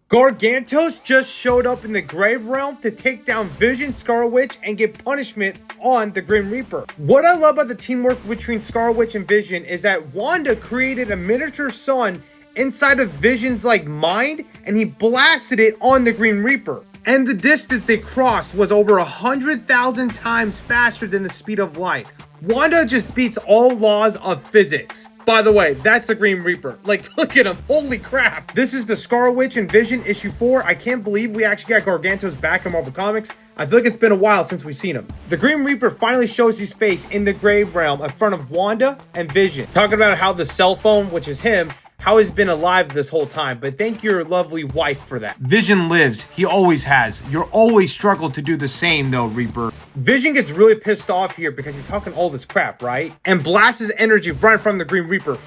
GarGantos just showed up in the Grave Realm to take down Vision, Scarlet Witch, and get punishment on the Grim Reaper. What I love about the teamwork between Scarlet Witch and Vision is that Wanda created a miniature sun inside of Vision's mind, and he blasted it on the Grim Reaper. And the distance they crossed was over 100,000 times faster than the speed of light. Wanda just beats all laws of physics. By the way, that's the Grim Reaper. Look at him. Holy crap. This is the Scarlet Witch and Vision issue 4. I can't believe we actually got GarGantos back in Marvel Comics. I feel like it's been a while since we've seen him. The Grim Reaper finally shows his face in the Grave Realm in front of Wanda and Vision, talking about how the cell phone, which is him, how he's been alive this whole time, but thank your lovely wife for that. Vision lives. He always has. You're always struggled to do the same though, Reaper. Vision gets really pissed off here because he's talking all this crap, right? And blasts his energy right from the Green Reaper.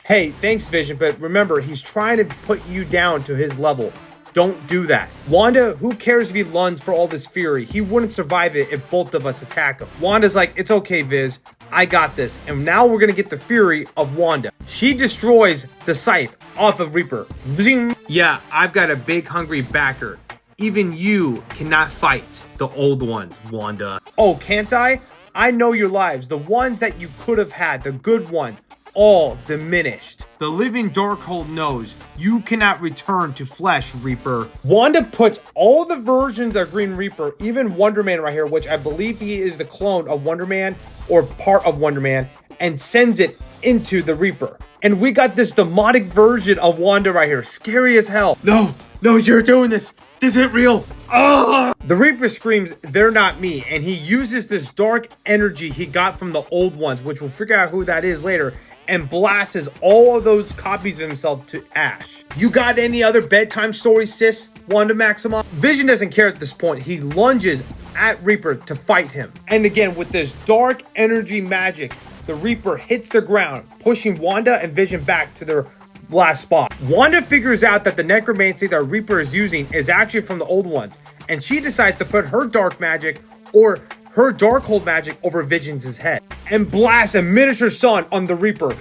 Hey, thanks Vision, but remember, he's trying to put you down to his level. Don't do that. Wanda, who cares if he lunges for all this fury? He wouldn't survive it if both of us attack him. Wanda's like, it's okay, Viz. I got this. And now we're going to get the fury of Wanda. She destroys the scythe off of Reaper. Zing. Yeah, I've got a big hungry backer. Even you cannot fight the old ones, Wanda. Oh, can't I? I know your lives. The ones that you could have had, the good ones, all diminished. The living Darkhold knows you cannot return to flesh, Reaper. Wanda puts all the versions of Green Reaper, even Wonder Man right here, which I believe he is the clone of Wonder Man or part of Wonder Man, and sends it into the Reaper. And we got this demonic version of Wanda right here. Scary as hell. No, you're doing this. This isn't real. Oh! The Reaper screams, they're not me. And he uses this dark energy he got from the old ones, which we'll figure out who that is later, and blasts all of those copies of himself to ash. You got any other bedtime stories, sis? Wanda Maximoff? Vision doesn't care at this point. He lunges at Reaper to fight him. And again, with this dark energy magic, the Reaper hits the ground, pushing Wanda and Vision back to their last spot. Wanda figures out that the necromancy that Reaper is using is actually from the old ones, and she decides to put her dark magic or her Darkhold magic over Vision's head and blasts a miniature sun on the Reaper.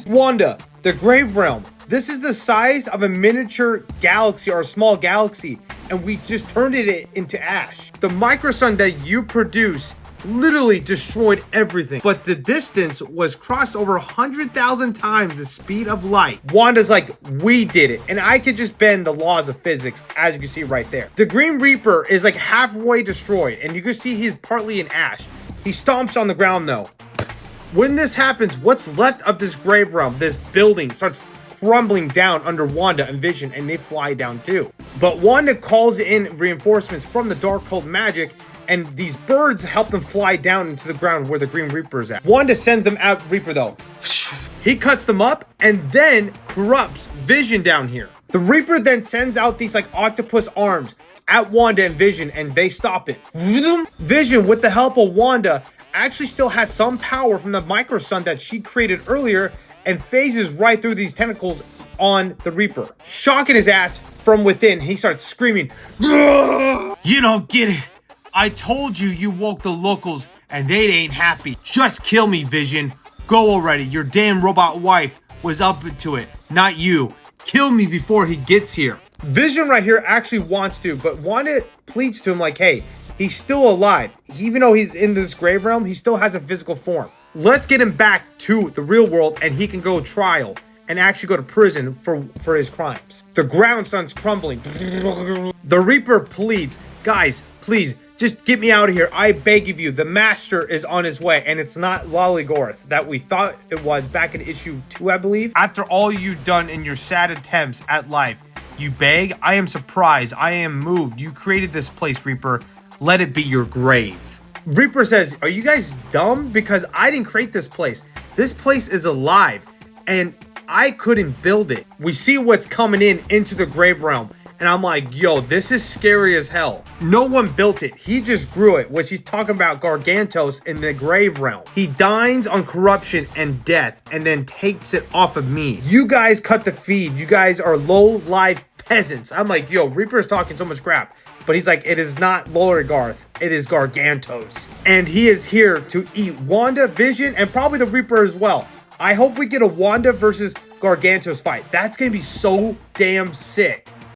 Wanda, the Grave Realm. This is the size of a miniature galaxy or a small galaxy, and we just turned it into ash. The microsun that you produce literally destroyed everything, but the distance was crossed over 100,000 times the speed of light. Wanda's like, we did it, and I could just bend the laws of physics, as you can see right there. The Green Reaper is halfway destroyed, and you can see he's partly in ash. He stomps on the ground though. When this happens, what's left of this Grave Realm, this building, starts crumbling down under Wanda and Vision, and they fly down too. But Wanda calls in reinforcements from the Darkhold magic, and these birds help them fly down into the ground where the Green Reaper is at. Wanda sends them at Reaper though. He cuts them up and then corrupts Vision down here. The Reaper then sends out these octopus arms at Wanda and Vision, and they stop it. Vision, with the help of Wanda, actually still has some power from the microsun that she created earlier and phases right through these tentacles on the Reaper. Shocking his ass from within, he starts screaming, "You don't get it. I told you you woke the locals, and they ain't happy. Just kill me, Vision. Go already. Your damn robot wife was up to it, not you. Kill me before he gets here." Vision right here actually wants to, but Wanda pleads to him hey, he's still alive. Even though he's in this Grave Realm, he still has a physical form. Let's get him back to the real world, and he can go trial and actually go to prison for his crimes. The ground starts crumbling. The Reaper pleads, guys, please, just get me out of here. I beg of you. The master is on his way, and it's not Gorath that we thought it was back in issue 2, I believe. After all you've done in your sad attempts at life, you beg? I am surprised. I am moved. You created this place, Reaper. Let it be your grave. Reaper says, are you guys dumb? Because I didn't create this place. This place is alive, and I couldn't build it. We see what's coming into the Grave Realm. And I'm like, yo, this is scary as hell. No one built it. He just grew it, which he's talking about GarGantos in the Grave Realm. He dines on corruption and death and then takes it off of me. You guys cut the feed. You guys are low-life peasants. I'm like, yo, Reaper is talking so much crap. But he's like, it is not Garth. It is GarGantos. And he is here to eat Wanda, Vision, and probably the Reaper as well. I hope we get a Wanda versus GarGantos fight. That's gonna be so damn sick.